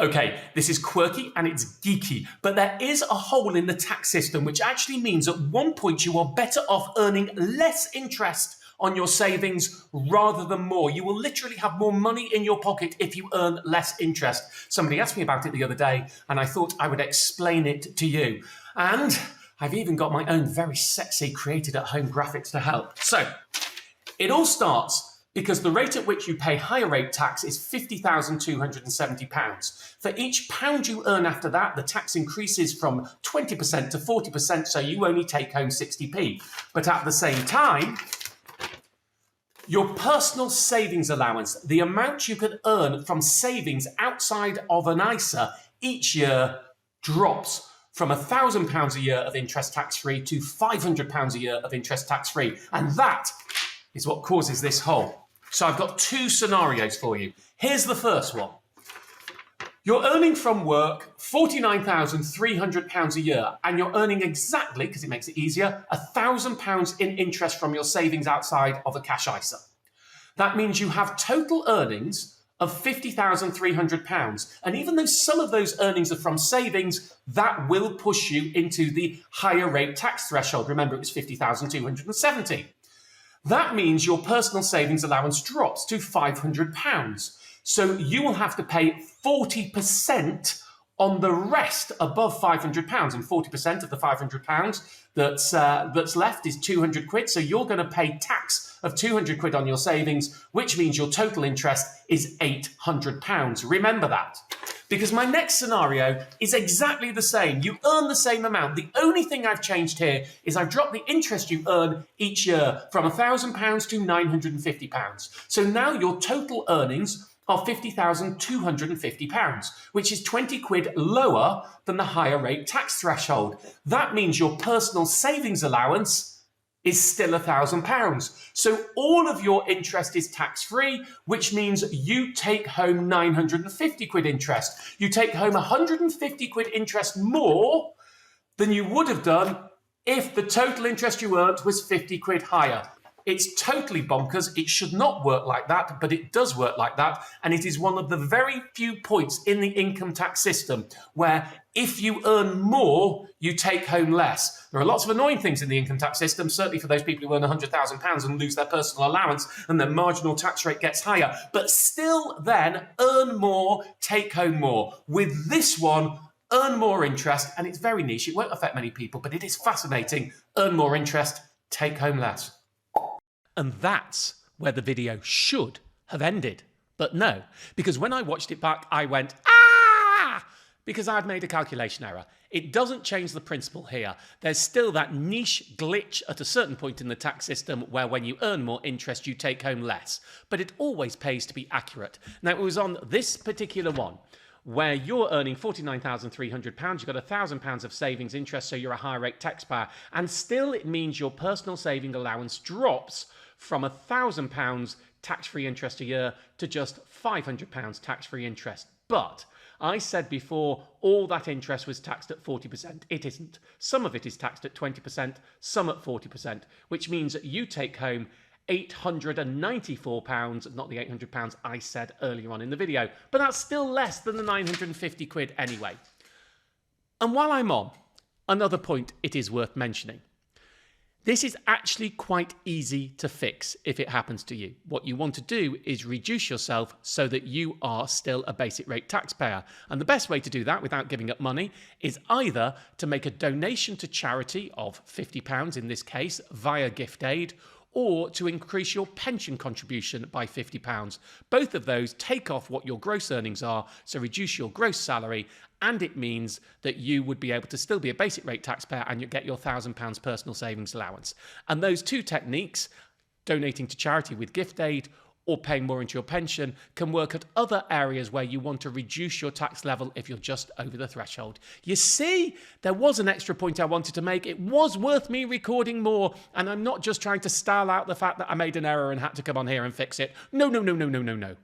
Okay, this is quirky and it's geeky, but there is a hole in the tax system which actually means at one point you are better off earning less interest on your savings rather than more. You will literally have more money in your pocket if you earn less interest. Somebody asked me about it the other day and I thought I would explain it to you. And I've even got my own very sexy created at home graphics to help. So it all starts because the rate at which you pay higher rate tax is £50,270. For each pound you earn after that, the tax increases from 20% to 40%, so you only take home 60p. But at the same time, your personal savings allowance, the amount you can earn from savings outside of an ISA each year, drops from £1,000 a year of interest tax-free to £500 a year of interest tax-free. And that is what causes this hole. So I've got two scenarios for you. Here's the first one. You're earning from work £49,300 a year, and you're earning exactly, because it makes it easier, £1,000 in interest from your savings outside of a cash ISA. That means you have total earnings of £50,300. And even though some of those earnings are from savings, that will push you into the higher rate tax threshold. Remember, it was £50,270. That means your personal savings allowance drops to £500. So you will have to pay 40% on the rest above £500, and 40% of the £500 that's left is 200 quid. So you're going to pay tax of 200 quid on your savings, which means your total interest is £800. Remember that. Because my next scenario is exactly the same. You earn the same amount. The only thing I've changed here is I've dropped the interest you earn each year from £1,000 to £950. So now your total earnings are £50,250, which is 20 quid lower than the higher rate tax threshold. That means your personal savings allowance is still £1,000. So all of your interest is tax-free, which means you take home 950 quid interest. You take home 150 quid interest more than you would have done if the total interest you earned was 50 quid higher. It's totally bonkers. It should not work like that, but it does work like that. And it is one of the very few points in the income tax system where if you earn more, you take home less. There are lots of annoying things in the income tax system, certainly for those people who earn £100,000 and lose their personal allowance and their marginal tax rate gets higher. But still then, earn more, take home more. With this one, earn more interest, and it's very niche. It won't affect many people, but it is fascinating. Earn more interest, take home less. And that's where the video should have ended. But no, because when I watched it back, I went, ah! Because I'd made a calculation error. It doesn't change the principle here. There's still that niche glitch at a certain point in the tax system where when you earn more interest, you take home less. But it always pays to be accurate. Now, it was on this particular one where you're earning £49,300, you've got £1,000 of savings interest, so you're a higher rate taxpayer. And still it means your personal saving allowance drops from £1,000 tax-free interest a year to just £500 tax-free interest. But I said before, all that interest was taxed at 40%. It isn't. Some of it is taxed at 20%, some at 40%, which means that you take home £894, not the £800 I said earlier on in the video, but that's still less than the 950 quid anyway. And while I'm on, another point it is worth mentioning. This is actually quite easy to fix if it happens to you. What you want to do is reduce yourself so that you are still a basic rate taxpayer. And the best way to do that without giving up money is either to make a donation to charity of £50 in this case via gift aid, or to increase your pension contribution by £50. Both of those take off what your gross earnings are, so reduce your gross salary, and it means that you would be able to still be a basic rate taxpayer and you get your £1,000 personal savings allowance. And those two techniques, donating to charity with gift aid or paying more into your pension, can work at other areas where you want to reduce your tax level if you're just over the threshold. You see, there was an extra point I wanted to make. It was worth me recording more, and I'm not just trying to style out the fact that I made an error and had to come on here and fix it. No, no, no, no, no, no, no.